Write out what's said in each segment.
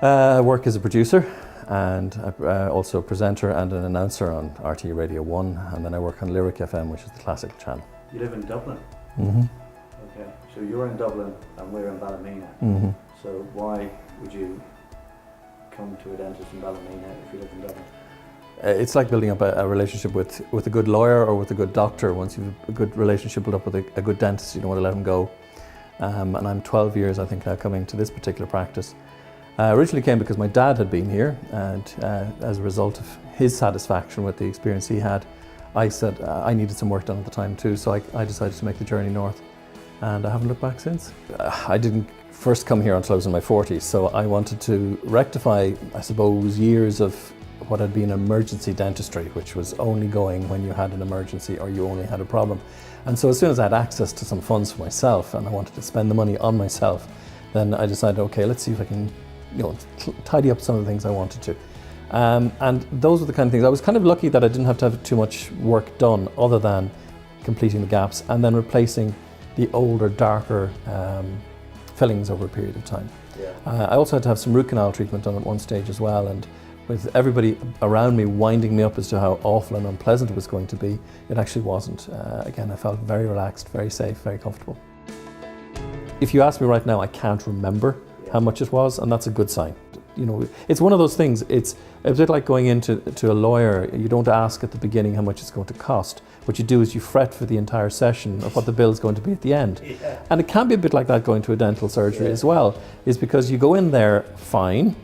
I work as a producer and also a presenter and an announcer on RTE Radio 1, and then I work on Lyric FM, which is the classical channel. You live in Dublin? Mm-hmm. Okay, so you're in Dublin and we're in Ballymena. Mm-hmm. So why would you come to a dentist in Ballymena if you live in Dublin? It's like building up a relationship with a good lawyer or with a good doctor. Once you've a good relationship built up with a good dentist, you don't want to let him go. And I'm 12 years, I think, now coming to this particular practice. I originally came because my dad had been here, and as a result of his satisfaction with the experience he had, I said I needed some work done at the time too, so I decided to make the journey north, and I haven't looked back since. I didn't first come here until I was in my 40s, so I wanted to rectify, I suppose, years of what had been emergency dentistry, which was only going when you had an emergency or you only had a problem. And so as soon as I had access to some funds for myself and I wanted to spend the money on myself, then I decided, okay, let's see if I can, tidy up some of the things I wanted to. And those were the kind of things. I was kind of lucky that I didn't have to have too much work done other than completing the gaps and then replacing the older, darker fillings over a period of time. Yeah. I also had to have some root canal treatment done at one stage as well, and with everybody around me winding me up as to how awful and unpleasant it was going to be, it actually wasn't. Again, I felt very relaxed, very safe, very comfortable. If you ask me right now, I can't remember how much it was, and that's a good sign. It's one of those things, it's a bit like going into a lawyer. You don't ask at the beginning how much it's going to cost. What you do is you fret for the entire session of what the bill's going to be at the end. Yeah. And it can be a bit like that going to a dental surgery as well, is because you go in there fine,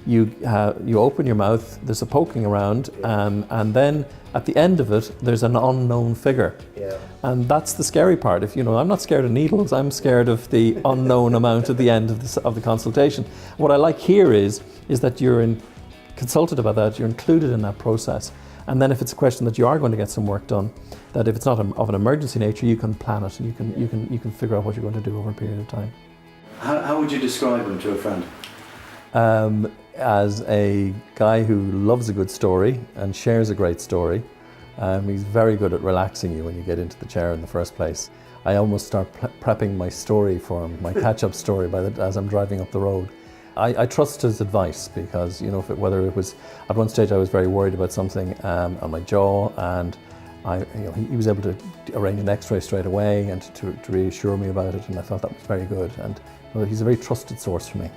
you open your mouth, there's a poking around, and then at the end of it, there's an unknown figure. Yeah. And that's the scary part. I'm not scared of needles, I'm scared of the unknown amount at the end of the consultation. What I like here is that you're consulted about that, you're included in that process. And then if it's a question that you are going to get some work done, that if it's not of an emergency nature, you can plan it and you can figure out what you're going to do over a period of time. How would you describe him to a friend? As a guy who loves a good story and shares a great story. He's very good at relaxing you when you get into the chair in the first place. I almost start prepping my story for him, my catch-up story as I'm driving up the road. I trust his advice because, whether it was, at one stage I was very worried about something on my jaw, and he was able to arrange an x-ray straight away and to reassure me about it, and I felt that was very good. And he's a very trusted source for me.